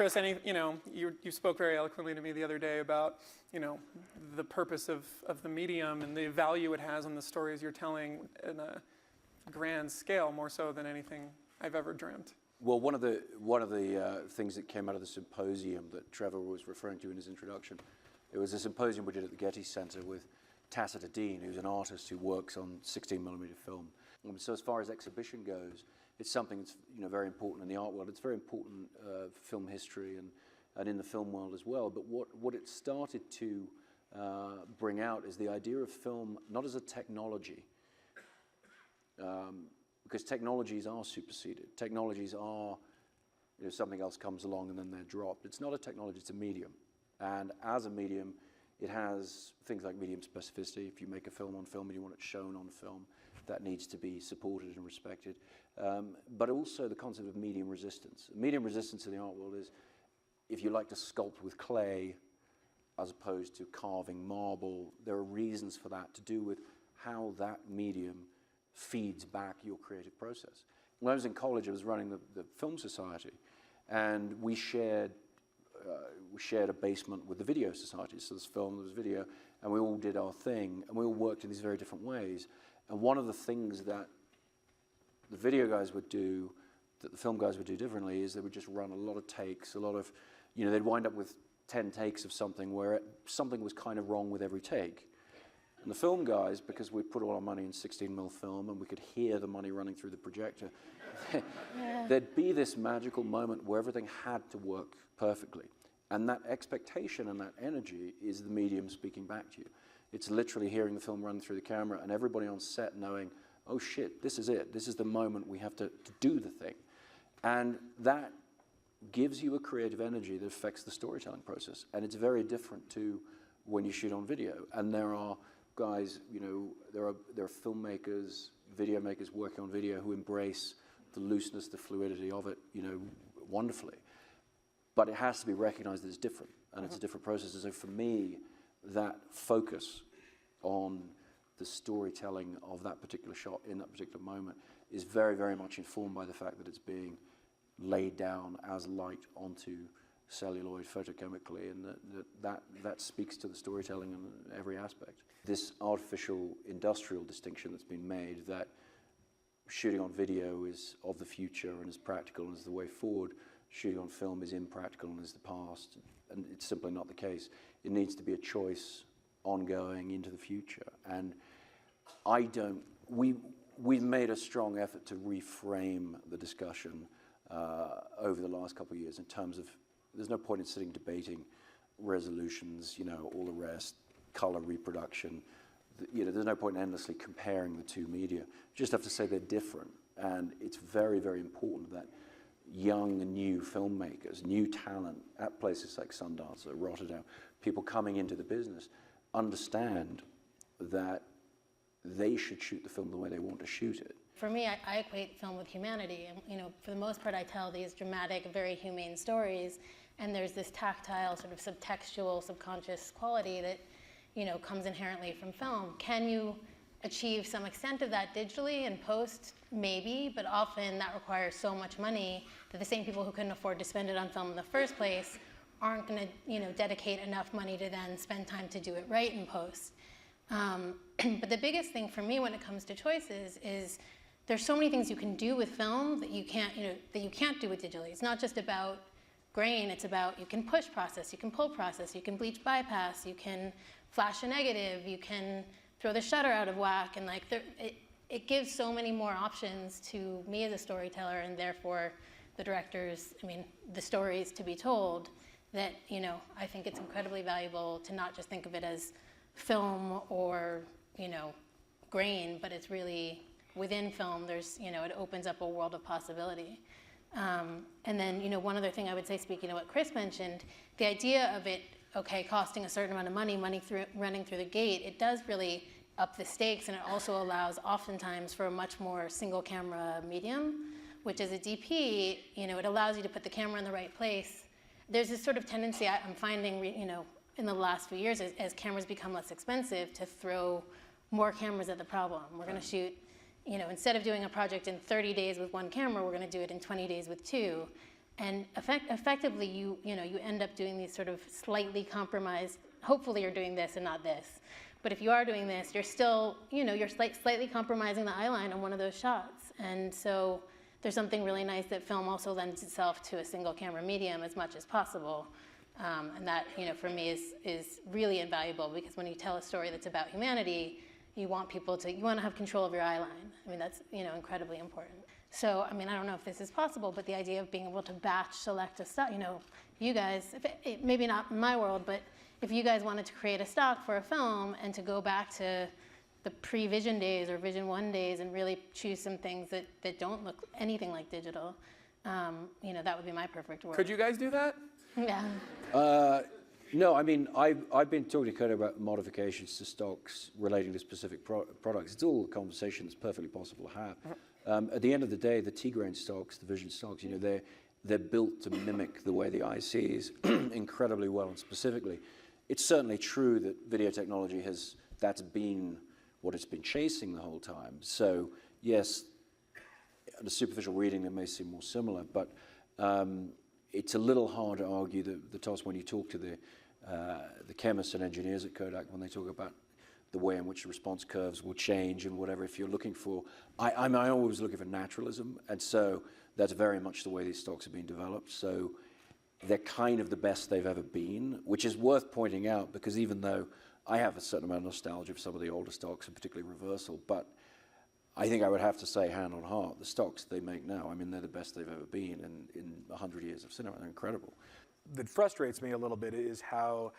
Chris, you spoke very eloquently to me the other day about, the purpose of the medium and the value it has on the stories you're telling in a grand scale, more so than anything I've ever dreamt. Well, one of the things that came out of the symposium that Trevor was referring to in his introduction, it was a symposium we did at the Getty Center with Tacita Dean, who's an artist who works on 16mm film. So as far as exhibition goes, it's something that's very important in the art world. It's very important for film history and in the film world as well. But what it started to bring out is the idea of film not as a technology, because technologies are superseded. Technologies are, something else comes along and then they're dropped. It's not a technology, it's a medium. And as a medium, it has things like medium specificity. If you make a film on film and you want it shown on film, that needs to be supported and respected. But also the concept of medium resistance. Medium resistance in the art world is if you like to sculpt with clay as opposed to carving marble, there are reasons for that to do with how that medium feeds back your creative process. When I was in college, I was running the Film Society, and we shared a basement with the Video Society. So there's film, there was video, and we all did our thing, and we all worked in these very different ways. And one of the things that the video guys would do, that the film guys would do differently, is they would just run a lot of takes, a lot of, they'd wind up with 10 takes of something where something was kind of wrong with every take. And the film guys, because we put all our money in 16mm film and we could hear the money running through the projector, there'd be this magical moment where everything had to work perfectly. And that expectation and that energy is the medium speaking back to you. It's literally hearing the film run through the camera and everybody on set knowing, oh shit, this is it. This is the moment we have to do the thing. And that gives you a creative energy that affects the storytelling process. And it's very different to when you shoot on video. And there are guys, there are filmmakers, video makers working on video who embrace the looseness, the fluidity of it, wonderfully. But it has to be recognized that it's different, and it's a different process. And so for me, that focus on the storytelling of that particular shot in that particular moment is very, very much informed by the fact that it's being laid down as light onto celluloid photochemically, and that speaks to the storytelling in every aspect. This artificial industrial distinction that's been made that shooting on video is of the future and is practical and is the way forward, shooting on film is impractical and is the past, and it's simply not the case. It needs to be a choice ongoing into the future. And we've made a strong effort to reframe the discussion over the last couple of years in terms of, there's no point in sitting debating resolutions, all the rest, color reproduction. There's no point in endlessly comparing the two media. You just have to say they're different. And it's very, very important that young and new filmmakers, new talent at places like Sundance or Rotterdam, people coming into the business, understand that they should shoot the film the way they want to shoot it. For me, I equate film with humanity. And, for the most part, I tell these dramatic, very humane stories, and there's this tactile, sort of subtextual, subconscious quality that, comes inherently from film. Can you achieve some extent of that digitally in post? Maybe, but often that requires so much money that the same people who couldn't afford to spend it on film in the first place aren't going to, dedicate enough money to then spend time to do it right in post. But the biggest thing for me when it comes to choices is there's so many things you can do with film that you can't do with digitally. It's not just about grain, it's about you can push process, you can pull process, you can bleach bypass, you can flash a negative, you can throw the shutter out of whack, and it gives so many more options to me as a storyteller, and therefore the directors, the stories to be told, that, I think it's incredibly valuable to not just think of it as film or, grain, but it's really within film, there's, it opens up a world of possibility. And then, one other thing I would say, speaking of what Chris mentioned, the idea of it, costing a certain amount of money running through the gate, it does really up the stakes, and it also allows oftentimes for a much more single camera medium, which as a DP, it allows you to put the camera in the right place. There's this sort of tendency I'm finding, in the last few years as cameras become less expensive to throw more cameras at the problem. We're going to shoot, instead of doing a project in 30 days with one camera, we're going to do it in 20 days with two. And effectively, you know, you end up doing these sort of slightly compromised, hopefully you're doing this and not this. But if you are doing this, you're still, you know, you're slightly compromising the eye line on one of those shots. And so there's something really nice that film also lends itself to a single camera medium as much as possible. And that, you know, for me is really invaluable, because when you tell a story that's about humanity, you want to have control of your eye line. I mean, that's, you know, incredibly important. So, I mean, I don't know if this is possible, but the idea of being able to batch select a stock, you know, you guys, maybe not in my world, but if you guys wanted to create a stock for a film and to go back to the pre-Vision days or Vision 1 days and really choose some things that don't look anything like digital, you know, that would be my perfect world. Could you guys do that? Yeah. No, I mean, I've been talking to Cody about modifications to stocks relating to specific products. It's all a conversation that's perfectly possible to have. At the end of the day, the T-grain stocks, the Vision stocks, you know, they're built to mimic the way the eye sees incredibly well. And specifically, it's certainly true that video technology that's been what it's been chasing the whole time. So yes, at a superficial reading, they may seem more similar, but it's a little hard to argue the toss when you talk to the chemists and engineers at Kodak, when they talk about the way in which the response curves will change and whatever. If you're looking for, I'm always looking for naturalism, and so that's very much the way these stocks have been developed. So they're kind of the best they've ever been, which is worth pointing out, because even though I have a certain amount of nostalgia for some of the older stocks, and particularly Reversal, but I think I would have to say, hand on heart, the stocks they make now, I mean, they're the best they've ever been in 100 years of cinema. They're incredible. That frustrates me a little bit is how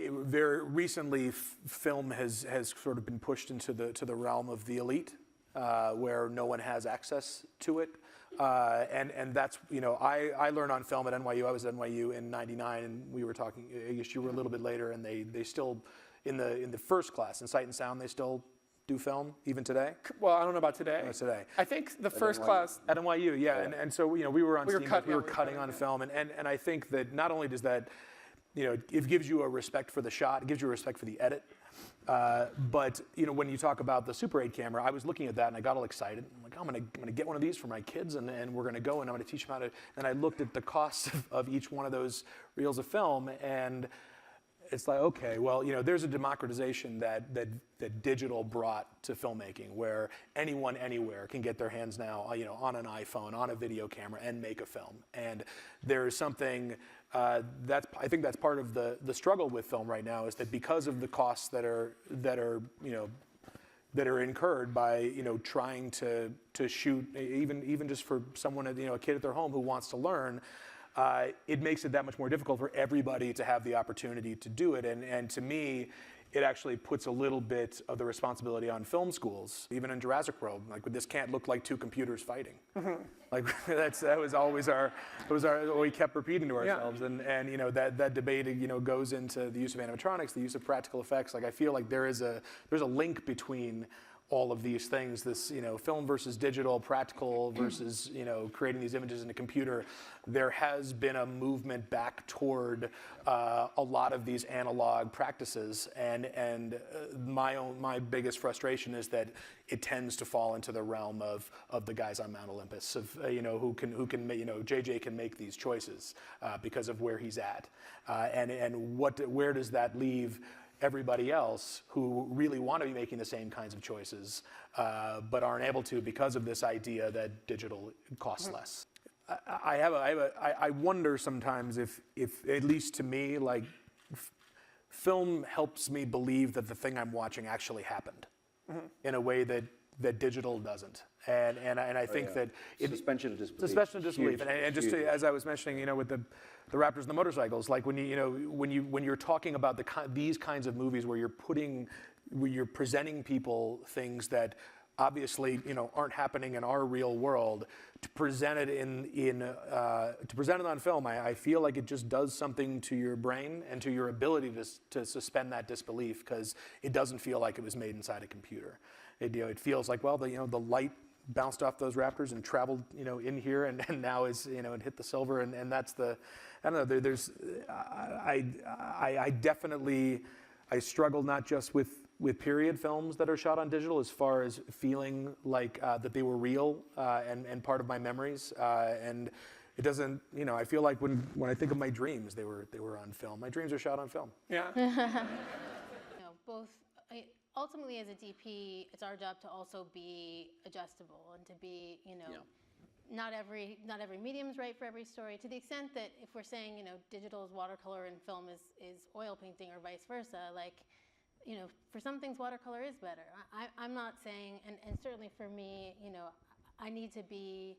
very recently film has sort of been pushed into the realm of the elite, where no one has access to it. And that's, you know, I learned on film at NYU. I was at NYU in '99, and we were talking, I guess you were a little bit later, and they still, in the first class, in Sight and Sound, they still do film, even today? Well, I don't know about today. Today. I think the first class. At NYU, yeah. And so, you know, we were on We were Steam, we were cutting on film, and I think that not only does that, you know, it gives you a respect for the shot, it gives you a respect for the edit, but, you know, when you talk about the Super 8 camera, I was looking at that and I got all excited. I'm like, I'm gonna get one of these for my kids, and we're gonna go and I'm gonna teach them how to, and I looked at the cost of each one of those reels of film, and it's like, okay, well, you know, there's a democratization that digital brought to filmmaking, where anyone anywhere can get their hands now, you know, on an iPhone, on a video camera, and make a film. And there is something I think that's part of the struggle with film right now, is that because of the costs that are you know, that are incurred by, you know, trying to shoot, even just for someone, you know, a kid at their home who wants to learn. It makes it that much more difficult for everybody to have the opportunity to do it. And to me, it actually puts a little bit of the responsibility on film schools. Even in Jurassic World, like, this can't look like two computers fighting. Mm-hmm. Like, that was always what we kept repeating to ourselves. Yeah. And you know, that debate, you know, goes into the use of animatronics, the use of practical effects. Like, I feel like there's a link between all of these things, this, you know, film versus digital, practical versus, you know, creating these images in a computer. There has been a movement back toward a lot of these analog practices, and my biggest frustration is that it tends to fall into the realm of the guys on Mount Olympus, of you know, who can you know, JJ can make these choices because of where he's at, and where does that leave everybody else who really want to be making the same kinds of choices, but aren't able to because of this idea that digital costs less. I wonder sometimes if at least to me, like, film helps me believe that the thing I'm watching actually happened, in a way that digital doesn't. And I think that suspension of disbelief. Suspension of disbelief, and just to, as I was mentioning, you know, with the Raptors and the motorcycles, like when you're talking about these kinds of movies where you're presenting people things that obviously, you know, aren't happening in our real world, to present it on film, I feel like it just does something to your brain and to your ability to suspend that disbelief, because it doesn't feel like it was made inside a computer. It feels like, well, the light bounced off those Raptors and traveled, you know, in here, and now is, you know, it hit the silver, and that's the, I don't know. I definitely struggle not just with period films that are shot on digital, as far as feeling like that they were real and part of my memories, and it doesn't, I feel like when I think of my dreams, they were on film. My dreams are shot on film. Yeah. Both. Ultimately, as a DP, it's our job to also be adjustable and to be, not every medium's right for every story. To the extent that if we're saying, digital is watercolor and film is oil painting or vice versa, for some things watercolor is better. I'm not saying, and certainly for me, I need to be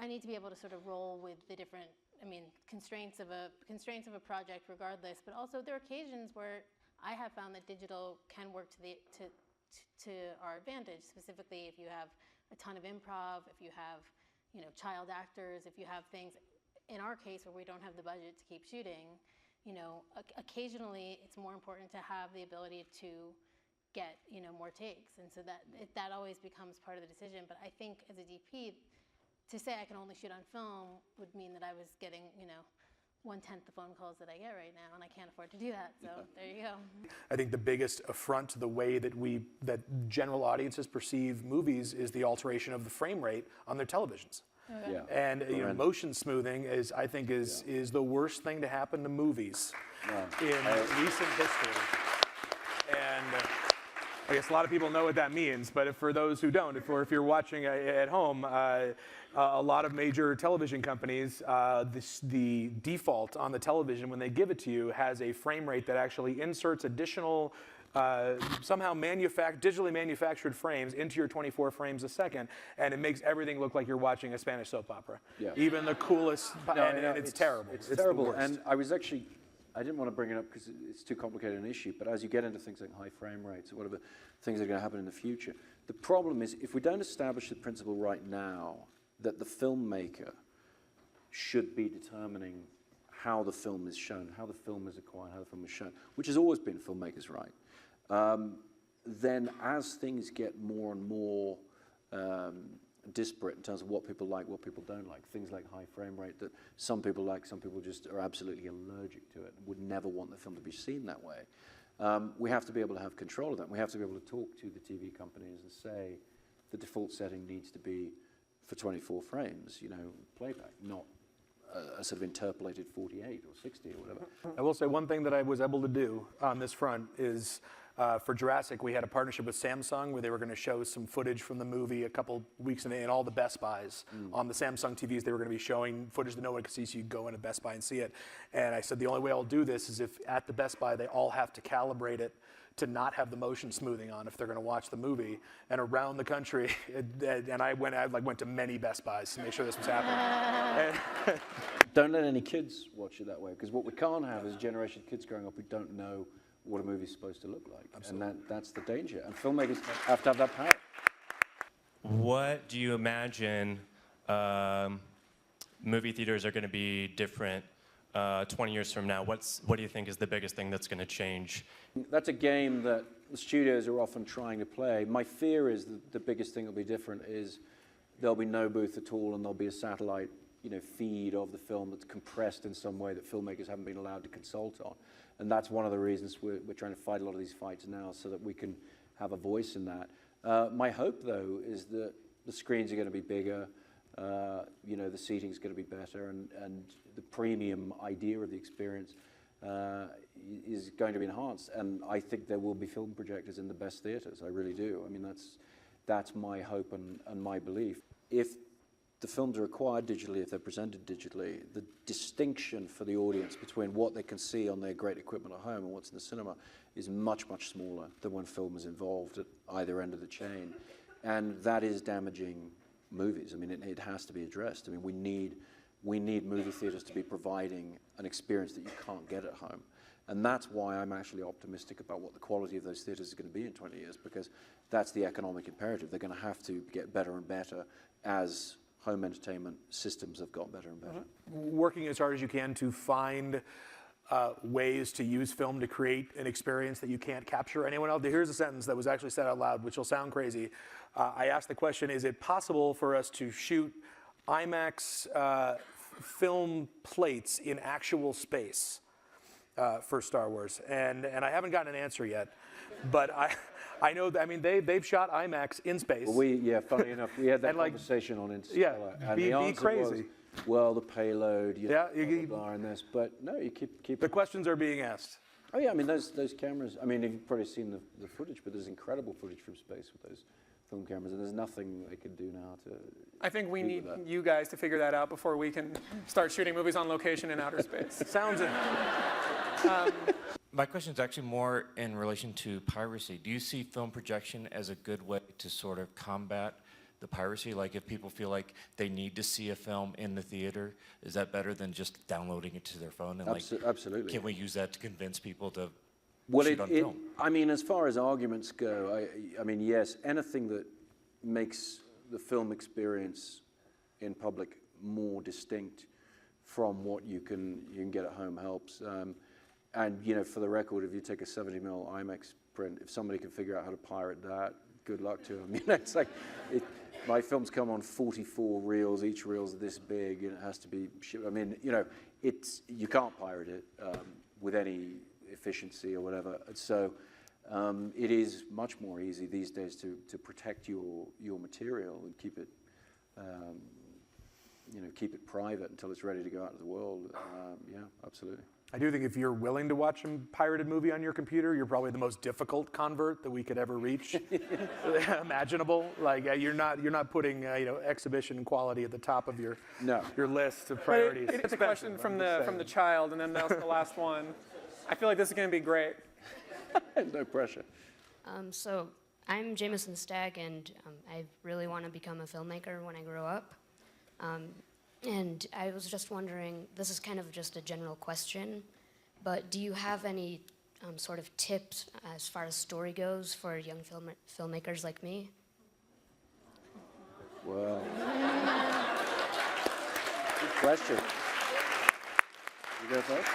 able to sort of roll with the different, constraints of a project regardless. But also there are occasions where I have found that digital can work to our advantage. Specifically, if you have a ton of improv, if you have child actors, if you have things. In our case, where we don't have the budget to keep shooting, occasionally it's more important to have the ability to get more takes, and so that always becomes part of the decision. But I think as a DP, to say I can only shoot on film would mean that I was getting 1/10 the phone calls that I get right now, and I can't afford to do that. So there you go. I think the biggest affront to the way that general audiences perceive movies is the alteration of the frame rate on their televisions. Okay. Yeah. And motion smoothing is the worst thing to happen to movies in recent history. And I guess a lot of people know what that means, but for those who don't, if you're watching at home, a lot of major television companies, the default on the television when they give it to you has a frame rate that actually inserts additional somehow digitally manufactured frames into your 24 frames a second, and it makes everything look like you're watching a Spanish soap opera. Yeah. Even the coolest, and it's terrible. It's the terrible, worst. and I didn't want to bring it up because it's too complicated an issue, but as you get into things like high frame rates or whatever things that are going to happen in the future, the problem is if we don't establish the principle right now that the filmmaker should be determining how the film is shown, how the film is acquired, how the film is shown, which has always been filmmakers' right, then as things get more and more disparate in terms of what people like, what people don't like, things like high frame rate that some people like, some people just are absolutely allergic to it and would never want the film to be seen that way. We have to be able to have control of that. We have to be able to talk to the TV companies and say the default setting needs to be for 24 frames, playback, not a sort of interpolated 48 or 60 or whatever. I will say one thing that I was able to do on this front is for Jurassic, we had a partnership with Samsung where they were going to show some footage from the movie a couple weeks in all the Best Buys. On the Samsung TVs, they were going to be showing footage that no one could see, so you could go into Best Buy and see it. And I said the only way I'll do this is if at the Best Buy they all have to calibrate it to not have the motion smoothing on if they're going to watch the movie. And around the country, and I went to many Best Buys to make sure this was happening. Don't let any kids watch it that way, because what we can't have is a generation of kids growing up who don't know what a movie's supposed to look like. Absolutely. And that's the danger. And filmmakers have to have that power. What do you imagine movie theaters are going to be different 20 years from now? What do you think is the biggest thing that's going to change? That's a game that the studios are often trying to play. My fear is that the biggest thing that'll be different is there'll be no booth at all, and there'll be a satellite feed of the film that's compressed in some way that filmmakers haven't been allowed to consult on. And that's one of the reasons we're trying to fight a lot of these fights now, so that we can have a voice in that. My hope, though, is that the screens are going to be bigger, the seating's going to be better, and the premium idea of the experience is going to be enhanced. And I think there will be film projectors in the best theaters. I really do. I mean, that's my hope and my belief. If the films are acquired digitally, if they're presented digitally, the distinction for the audience between what they can see on their great equipment at home and what's in the cinema is much, much smaller than when film is involved at either end of the chain. And that is damaging movies. I mean, it has to be addressed. I mean, we need movie theaters to be providing an experience that you can't get at home. And that's why I'm actually optimistic about what the quality of those theaters is going to be in 20 years, because that's the economic imperative. They're going to have to get better and better as home entertainment systems have got better and better. Working as hard as you can to find ways to use film to create an experience that you can't capture anyone else. Here's a sentence that was actually said out loud, which will sound crazy. I asked the question, is it possible for us to shoot IMAX film plates in actual space for Star Wars? And I haven't gotten an answer yet, but I know that, I mean, they've shot IMAX in space. Well, funny enough, we had that conversation on Interstellar. Yeah, be crazy. well, the payload, Yeah, blah, blah, blah, and this, but no, you keep The questions are being asked. Oh yeah, I mean those cameras. I mean, you've probably seen the footage, but there's incredible footage from space with those film cameras, and there's nothing they could do now to. I think we compete need with that. you guys to figure that out before we can start shooting movies on location in outer space. Sounds it. My question is actually more in relation to piracy. Do you see film projection as a good way to sort of combat the piracy? Like if people feel like they need to see a film in the theater, is that better than just downloading it to their phone? And Absolutely. can we use that to convince people to Well, shoot on film? I mean, as far as arguments go, I mean, yes, anything that makes the film experience in public more distinct from what you can get at home helps. And you know, for the record, if you take a 70mm IMAX print, if somebody can figure out how to pirate that, good luck to them. You know, it's like my films come on 44 reels. Each reel's this big, and it has to be. I mean, you know, you can't pirate it with any efficiency or whatever. So it is much more easy these days to protect your material and keep it. You know, keep it private until it's ready to go out to the world. Yeah, absolutely. I do think if you're willing to watch a pirated movie on your computer, you're probably the most difficult convert that we could ever reach, imaginable. Like you're not putting you know, exhibition quality at the top of your list of priorities. It's a question from the child, and then that's the last one. I feel like this is going to be great. No pressure. So I'm Jameson Stagg, and I really want to become a filmmaker when I grow up. And I was just wondering, this is kind of just a general question, but do you have any sort of tips as far as story goes for young filmmakers like me? Well, good question. You go first?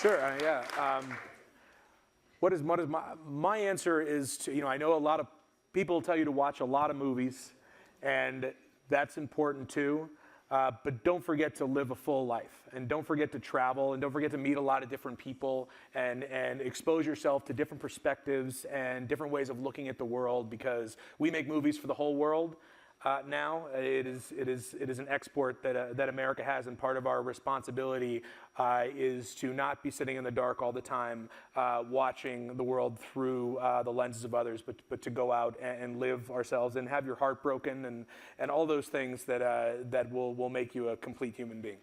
Sure, yeah. What is my answer is to, you know, I know a lot of people tell you to watch a lot of movies, and that's important too. But don't forget to live a full life, and don't forget to travel, and don't forget to meet a lot of different people, and expose yourself to different perspectives and different ways of looking at the world, because we make movies for the whole world now. It is an export that America has, and part of our responsibility is to not be sitting in the dark all the time, watching the world through the lenses of others, but to go out and live ourselves and have your heart broken and all those things that will make you a complete human being.